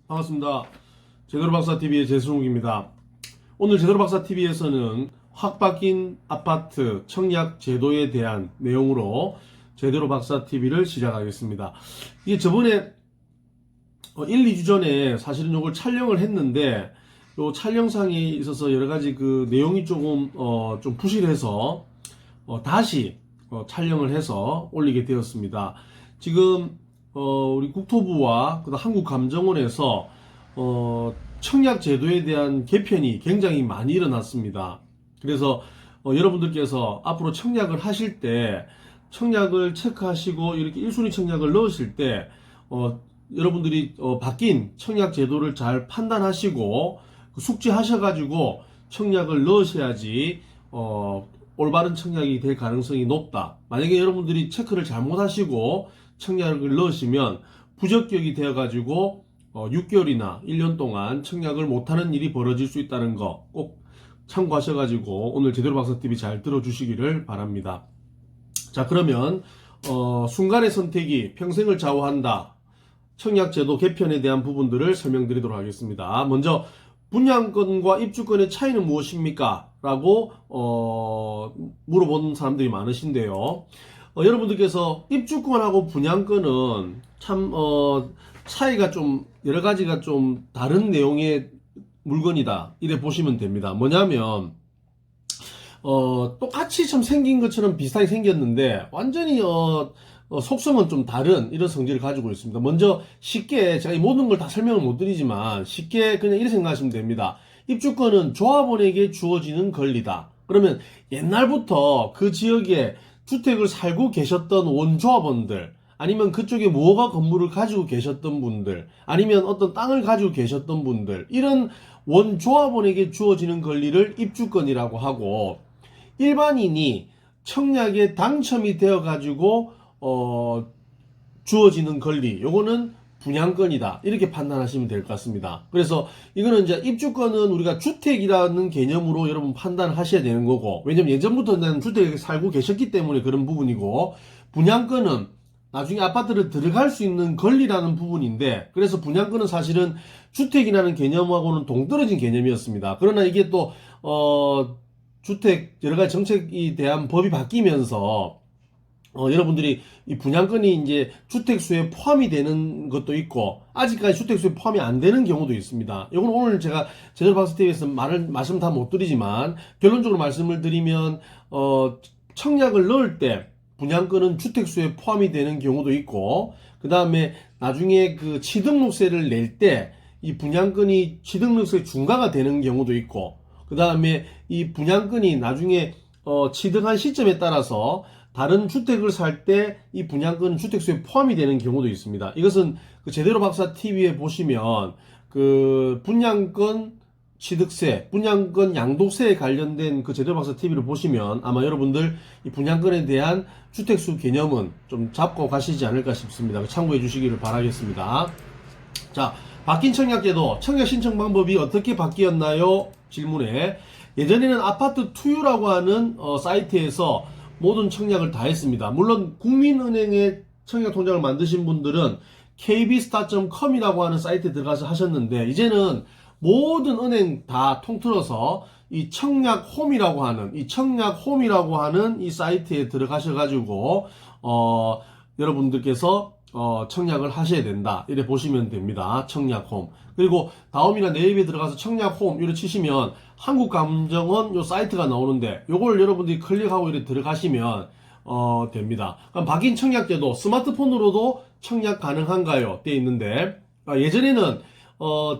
반갑습니다. 제대로박사TV의 제승욱입니다. 오늘 제대로박사TV에서는 확 바뀐 아파트 청약 제도에 대한 내용으로 제대로박사TV를 시작하겠습니다. 이게 저번에 1, 2주 전에 사실은 이걸 촬영을 했는데 요 촬영상에 있어서 여러가지 그 내용이 조금 좀 부실해서 다시 촬영을 해서 올리게 되었습니다. 지금 우리 국토부와 한국감정원에서 청약 제도에 대한 개편이 굉장히 많이 일어났습니다. 그래서 여러분들께서 앞으로 청약을 하실 때 청약을 체크하시고 이렇게 1순위 청약을 넣으실 때 여러분들이 바뀐 청약 제도를 잘 판단하시고 숙지하셔가지고 청약을 넣으셔야지 올바른 청약이 될 가능성이 높다. 만약에 여러분들이 체크를 잘못하시고 청약을 넣으시면 부적격이 되어가지고 6개월이나 1년 동안 청약을 못하는 일이 벌어질 수 있다는 거 꼭 참고하셔가지고 오늘 제대로박사TV 잘 들어주시기를 바랍니다. 자, 그러면 순간의 선택이 평생을 좌우한다. 청약제도 개편에 대한 부분들을 설명드리도록 하겠습니다. 먼저 분양권과 입주권의 차이는 무엇입니까? 라고 물어보는 사람들이 많으신데요. 여러분들께서 입주권하고 분양권은 참 차이가 좀 여러가지가 좀 다른 내용의 물건이다 이래 보시면 됩니다. 뭐냐면 똑같이 좀 생긴 것처럼 비슷하게 생겼는데 완전히 속성은 좀 다른 이런 성질을 가지고 있습니다. 먼저 쉽게 제가 이 모든 걸 다 설명을 못 드리지만 쉽게 그냥 이렇게 생각하시면 됩니다. 입주권은 조합원에게 주어지는 권리다. 그러면 옛날부터 그 지역에 주택을 살고 계셨던 원조합원들, 아니면 그쪽에 무허가 건물을 가지고 계셨던 분들, 아니면 어떤 땅을 가지고 계셨던 분들, 이런 원조합원에게 주어지는 권리를 입주권이라고 하고, 일반인이 청약에 당첨이 되어 가지고 주어지는 권리, 요거는 분양권이다 이렇게 판단하시면 될 것 같습니다. 그래서 이거는 이제 입주권은 우리가 주택이라는 개념으로 여러분 판단하셔야 되는 거고, 왜냐면 예전부터는 주택에 살고 계셨기 때문에 그런 부분이고, 분양권은 나중에 아파트를 들어갈 수 있는 권리라는 부분인데, 그래서 분양권은 사실은 주택이라는 개념하고는 동떨어진 개념이었습니다. 그러나 이게 또 주택 여러가지 정책에 대한 법이 바뀌면서 여러분들이 이 분양권이 이제 주택수에 포함이 되는 것도 있고, 아직까지 주택수에 포함이 안 되는 경우도 있습니다. 이건 오늘 제가 제대로박사TV에서 말씀 다 못 드리지만, 결론적으로 말씀을 드리면, 청약을 넣을 때 분양권은 주택수에 포함이 되는 경우도 있고, 그 다음에 나중에 그 취등록세를 낼 때 이 분양권이 취등록세 중과가 되는 경우도 있고, 그 다음에 이 분양권이 나중에 취득한 시점에 따라서 다른 주택을 살 때 이 분양권은 주택수에 포함이 되는 경우도 있습니다. 이것은 그 제대로박사TV에 보시면 그 분양권 취득세, 분양권 양도세에 관련된 그 제대로박사TV를 보시면 아마 여러분들 이 분양권에 대한 주택수 개념은 좀 잡고 가시지 않을까 싶습니다. 참고해 주시기를 바라겠습니다. 자, 바뀐 청약제도, 청약 신청 방법이 어떻게 바뀌었나요? 질문에, 예전에는 아파트 투유라고 하는 사이트에서 모든 청약을 다 했습니다. 물론 국민은행의 청약 통장을 만드신 분들은 kbstar.com이라고 하는 사이트에 들어가서 하셨는데, 이제는 모든 은행 다 통틀어서 이 청약홈이라고 하는 이 사이트에 들어가셔가지고 여러분들께서 청약을 하셔야 된다 이래 보시면 됩니다. 청약홈. 그리고 다음이나 네이버에 들어가서 청약홈 이렇게 치시면 한국감정원 요 사이트가 나오는데, 요걸 여러분들이 클릭하고 이렇게 들어가시면 됩니다. 그럼 바뀐 청약제도 스마트폰으로도 청약 가능한가요? 돼 있는데, 예전에는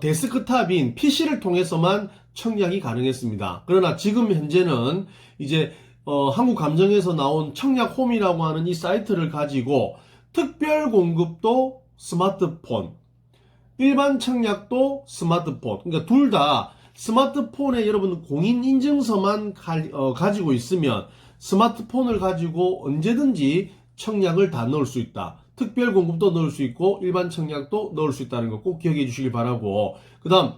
데스크탑인 PC를 통해서만 청약이 가능했습니다. 그러나 지금 현재는 이제 한국감정에서 나온 청약홈이라고 하는 이 사이트를 가지고 특별 공급도 스마트폰, 일반 청약도 스마트폰, 그러니까 둘 다 스마트폰에 여러분 공인인증서만 가지고 있으면 스마트폰을 가지고 언제든지 청약을 다 넣을 수 있다. 특별 공급도 넣을 수 있고 일반 청약도 넣을 수 있다는 거 꼭 기억해 주시길 바라고, 그 다음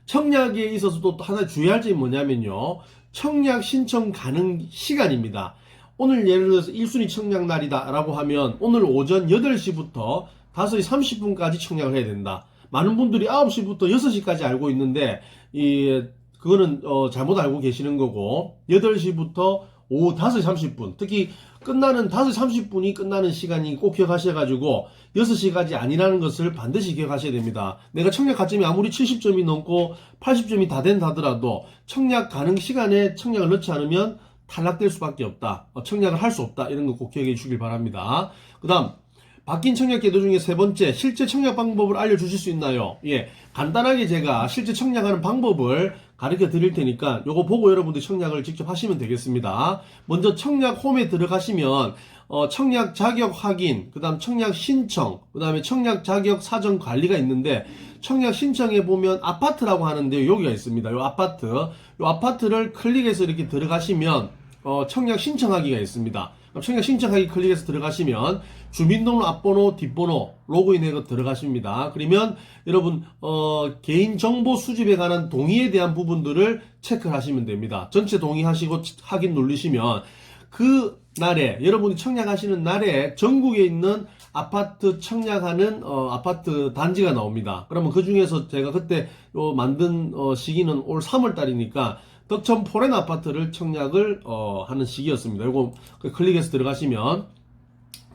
청약에 있어서도 또 하나 주의할 점이 뭐냐면요, 청약 신청 가능 시간입니다. 오늘 예를 들어서 1순위 청약날이다 라고 하면 오늘 오전 8시부터 5시 30분까지 청약을 해야 된다. 많은 분들이 9시부터 6시까지 알고 있는데 그거는 잘못 알고 계시는 거고 8시부터 오후 5시 30분 특히 끝나는 5시 30분이 끝나는 시간이 꼭 기억하셔가지고 6시까지 아니라는 것을 반드시 기억하셔야 됩니다. 내가 청약 가점이 아무리 70점이 넘고 80점이 다 된다 하더라도 청약 가능 시간에 청약을 넣지 않으면 탈락될 수밖에 없다. 청약을 할 수 없다. 이런 거 꼭 기억해 주시길 바랍니다. 그 다음 바뀐 청약 제도 중에 세 번째, 실제 청약 방법을 알려주실 수 있나요? 예, 간단하게 제가 실제 청약하는 방법을 가르쳐 드릴 테니까 요거 보고 여러분들 청약을 직접 하시면 되겠습니다. 먼저 청약 홈에 들어가시면 청약 자격 확인, 그 다음 청약 신청, 그 다음에 청약 자격 사정 관리가 있는데 청약 신청에 보면 아파트라고 하는데 여기가 있습니다. 요 아파트를 클릭해서 이렇게 들어가시면 청약 신청하기가 있습니다. 청약 신청하기 클릭해서 들어가시면 주민등록 앞번호, 뒷번호, 로그인해서 들어가십니다. 그러면 여러분 개인정보 수집에 관한 동의에 대한 부분들을 체크를 하시면 됩니다. 전체 동의하시고 확인 누르시면 그 날에 여러분이 청약하시는 날에 전국에 있는 아파트 청약하는 아파트 단지가 나옵니다. 그러면 그 중에서 제가 그때 만든 시기는 올 3월 달이니까 덕천 포렌 아파트를 청약을 하는 시기였습니다. 요거 클릭해서 들어가시면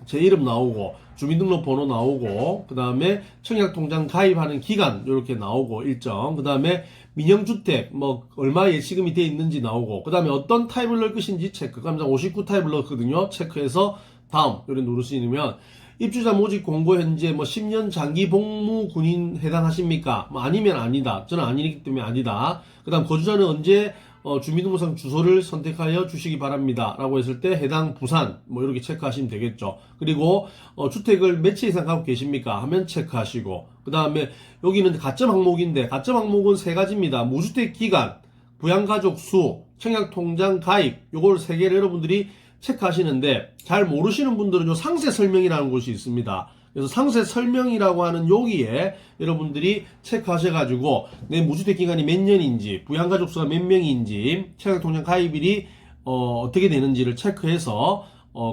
제 이름 나오고 주민등록번호 나오고 그 다음에 청약통장 가입하는 기간 이렇게 나오고 일정 그 다음에 민영주택 뭐 얼마 예치금이 되어 있는지 나오고 그 다음에 어떤 타입을 넣을 것인지 체크. 그럼 59 타입을 넣었거든요. 체크해서 다음 이렇게 누르시면 입주자 모집 공고 현재 뭐 10년 장기 복무 군인 해당하십니까? 뭐 아니면 아니다. 저는 아니기 때문에 아니다. 그 다음 거주자는 언제 주민등록상 주소를 선택하여 주시기 바랍니다. 라고 했을 때 해당 부산 뭐 이렇게 체크하시면 되겠죠. 그리고 주택을 몇 채 이상 갖고 계십니까? 하면 체크하시고 그 다음에 여기는 가점 항목인데 가점 항목은 세 가지입니다. 무주택 기간, 부양가족 수, 청약통장 가입 요걸 세 개를 여러분들이 체크하시는데 잘 모르시는 분들은 요 상세 설명이라는 곳이 있습니다. 그래서 상세 설명이라고 하는 여기에 여러분들이 체크하셔가지고 내 무주택 기간이 몇 년인지 부양가족 수가 몇 명인지 청약통장 가입일이 어떻게 되는지를 체크해서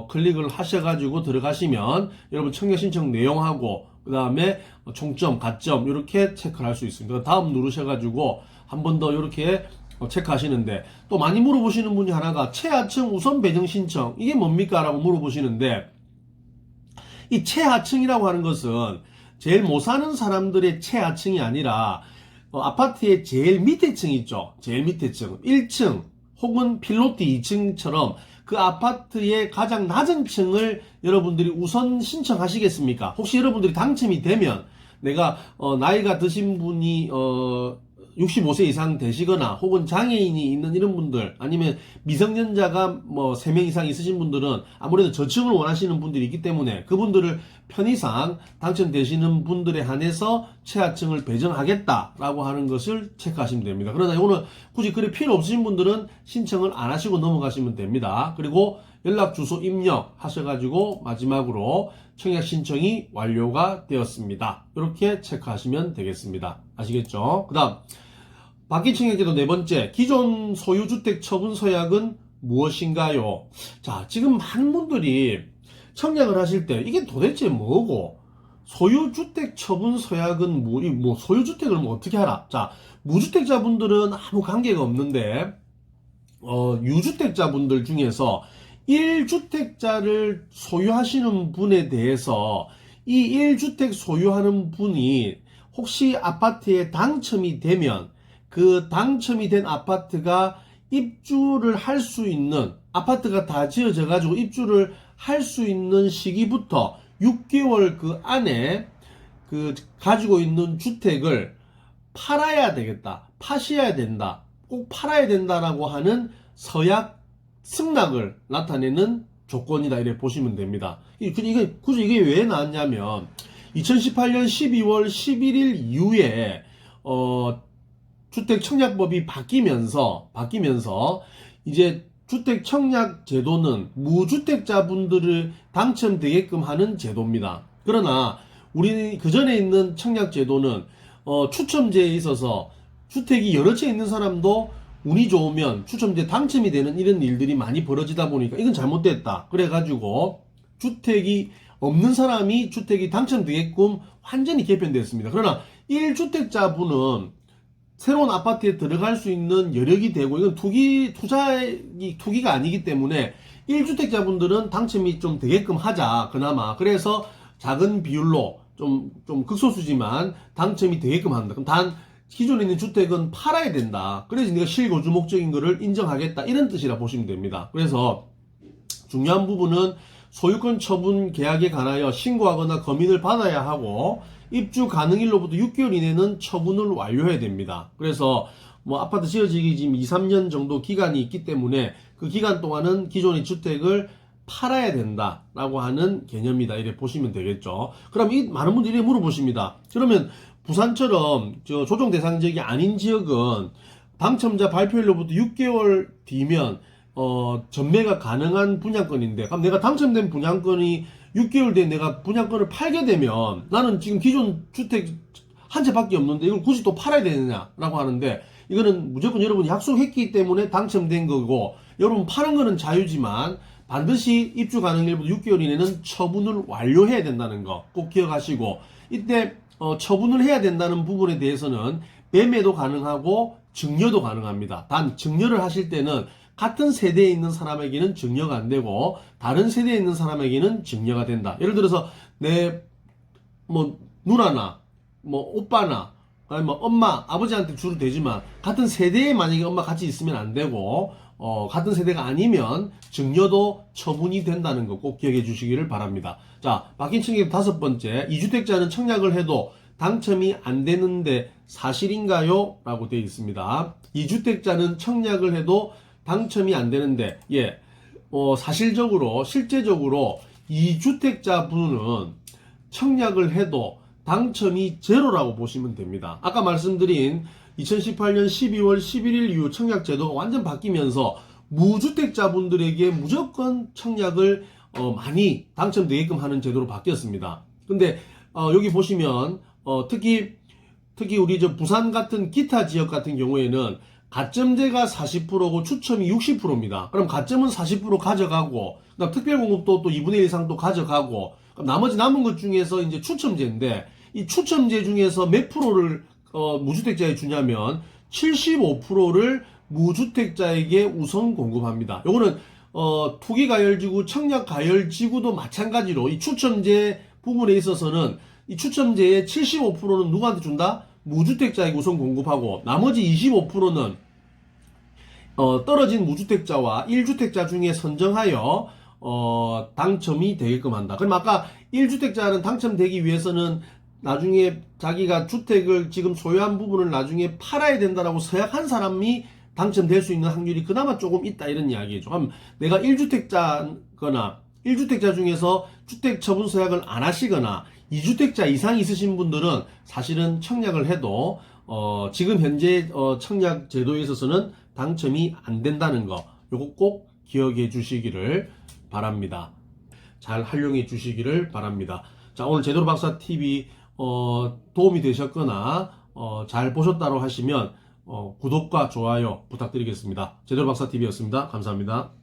클릭을 하셔가지고 들어가시면 여러분 청약 신청 내용하고 그 다음에 총점, 가점 이렇게 체크를 할 수 있습니다. 다음 누르셔가지고 한 번 더 이렇게 체크하시는데 또 많이 물어보시는 분이 하나가 최하층 우선 배정 신청 이게 뭡니까? 라고 물어보시는데 이 최하층이라고 하는 것은 제일 못 사는 사람들의 최하층이 아니라 아파트의 제일 밑에 층 있죠. 제일 밑에 층 1층 혹은 필로티 2층처럼 그 아파트의 가장 낮은 층을 여러분들이 우선 신청하시겠습니까? 혹시 여러분들이 당첨이 되면 내가 나이가 드신 분이 65세 이상 되시거나 혹은 장애인이 있는 이런 분들 아니면 미성년자가 뭐 3명 이상 있으신 분들은 아무래도 저층을 원하시는 분들이 있기 때문에 그분들을 편의상 당첨되시는 분들에 한해서 최하층을 배정하겠다라고 하는 것을 체크하시면 됩니다. 그러나 오늘 굳이 그래 필요 없으신 분들은 신청을 안 하시고 넘어가시면 됩니다. 그리고 연락 주소 입력 하셔가지고 마지막으로 청약 신청이 완료가 되었습니다. 이렇게 체크하시면 되겠습니다. 아시겠죠? 그 다음 바뀐 청약제도 네 번째, 기존 소유주택 처분 서약은 무엇인가요? 자, 지금 많은 분들이 청약을 하실 때 이게 도대체 뭐고 소유주택 처분 서약은 뭐 소유주택을 뭐 어떻게 하라? 자, 무주택자분들은 아무 관계가 없는데 유주택자분들 중에서 1주택자를 소유하시는 분에 대해서 이 1주택 소유하는 분이 혹시 아파트에 당첨이 되면 그 당첨이 된 아파트가 입주를 할 수 있는 아파트가 다 지어져 가지고 입주를 할 수 있는 시기부터 6개월 그 안에 그 가지고 있는 주택을 팔아야 되겠다. 파셔야 된다. 꼭 팔아야 된다라고 하는 서약 승낙을 나타내는 조건이다. 이렇게 보시면 됩니다. 굳이 이게 왜 나왔냐면 2018년 12월 11일 이후에 주택청약법이 바뀌면서 이제 주택청약 제도는 무주택자분들을 당첨되게끔 하는 제도입니다. 그러나 우리 그전에 있는 청약 제도는 추첨제에 있어서 주택이 여러 채 있는 사람도 운이 좋으면 추첨제 당첨이 되는 이런 일들이 많이 벌어지다 보니까 이건 잘못됐다. 그래가지고 주택이 없는 사람이 주택이 당첨되게끔 완전히 개편되었습니다. 그러나 1주택자분은 새로운 아파트에 들어갈 수 있는 여력이 되고, 이건 투기가 아니기 때문에 1주택자분들은 당첨이 좀 되게끔 하자, 그나마. 그래서 작은 비율로 좀 극소수지만 당첨이 되게끔 한다. 그럼 단 기존에 있는 주택은 팔아야 된다. 그래서 네가 실거주 목적인 거를 인정하겠다, 이런 뜻이라 보시면 됩니다. 그래서 중요한 부분은 소유권 처분 계약에 관하여 신고하거나 검인을 받아야 하고, 입주 가능일로부터 6개월 이내는 처분을 완료해야 됩니다. 그래서 뭐 아파트 지어지기 지금 2, 3년 정도 기간이 있기 때문에 그 기간 동안은 기존의 주택을 팔아야 된다라고 하는 개념이다, 이렇게 보시면 되겠죠. 그럼 이 많은 분들이 물어보십니다. 그러면 부산처럼 조정 대상 지역이 아닌 지역은 당첨자 발표일로부터 6개월 뒤면 전매가 가능한 분양권인데, 그럼 내가 당첨된 분양권이 6개월 뒤에 내가 분양권을 팔게 되면 나는 지금 기존 주택 한 채밖에 없는데 이걸 굳이 또 팔아야 되느냐라고 하는데, 이거는 무조건 여러분이 약속했기 때문에 당첨된 거고, 여러분 파는 거는 자유지만 반드시 입주 가능일부터 6개월 이내는 처분을 완료해야 된다는 거 꼭 기억하시고, 이때 처분을 해야 된다는 부분에 대해서는 매매도 가능하고 증여도 가능합니다. 단 증여를 하실 때는 같은 세대에 있는 사람에게는 증여가 안 되고 다른 세대에 있는 사람에게는 증여가 된다. 예를 들어서 내 뭐 누나나 뭐 오빠나 아니 뭐 엄마 아버지한테 주로 되지만 같은 세대에 만약에 엄마 같이 있으면 안 되고, 같은 세대가 아니면 증여도 처분이 된다는 거 꼭 기억해 주시기를 바랍니다. 자, 바뀐 청약 5번째, 2주택자는 청약을 해도 당첨이 안 되는데 사실인가요? 라고 되어 있습니다. 2주택자는 청약을 해도 당첨이 안 되는데, 사실적으로 실제적으로 2주택자 분은 청약을 해도 당첨이 제로라고 보시면 됩니다. 아까 말씀드린 2018년 12월 11일 이후 청약 제도가 완전 바뀌면서 무주택자분들에게 무조건 청약을 많이 당첨되게끔 하는 제도로 바뀌었습니다. 근데 여기 보시면 특히 우리 부산 같은 기타 지역 같은 경우에는 가점제가 40%고 추첨이 60%입니다. 그럼 가점은 40% 가져가고, 그다음 특별공급도 또 2분의 1 이상 또 가져가고, 그럼 나머지 남은 것 중에서 이제 추첨제인데, 이 추첨제 중에서 몇 프로를 무주택자에 주냐면 75%를 무주택자에게 우선 공급합니다. 요거는 투기가열지구, 청약가열지구도 마찬가지로 이 추첨제 부분에 있어서는 이 추첨제의 75%는 누구한테 준다? 무주택자에게 우선 공급하고, 나머지 25%는 떨어진 무주택자와 1주택자 중에 선정하여 당첨이 되게끔 한다. 그럼 아까 1주택자는 당첨되기 위해서는 나중에 자기가 주택을 지금 소유한 부분을 나중에 팔아야 된다라고 서약한 사람이 당첨될 수 있는 확률이 그나마 조금 있다, 이런 이야기죠. 그럼 내가 1주택자거나 1주택자 중에서 주택 처분 서약을 안 하시거나 2주택자 이상 있으신 분들은 사실은 청약을 해도 지금 현재 청약 제도에 있어서는 당첨이 안 된다는 거, 요거 꼭 기억해 주시기를 바랍니다. 잘 활용해 주시기를 바랍니다. 자, 오늘 제대로 박사 TV 도움이 되셨거나 잘 보셨다고 하시면 구독과 좋아요 부탁드리겠습니다. 제대로 박사 TV였습니다. 감사합니다.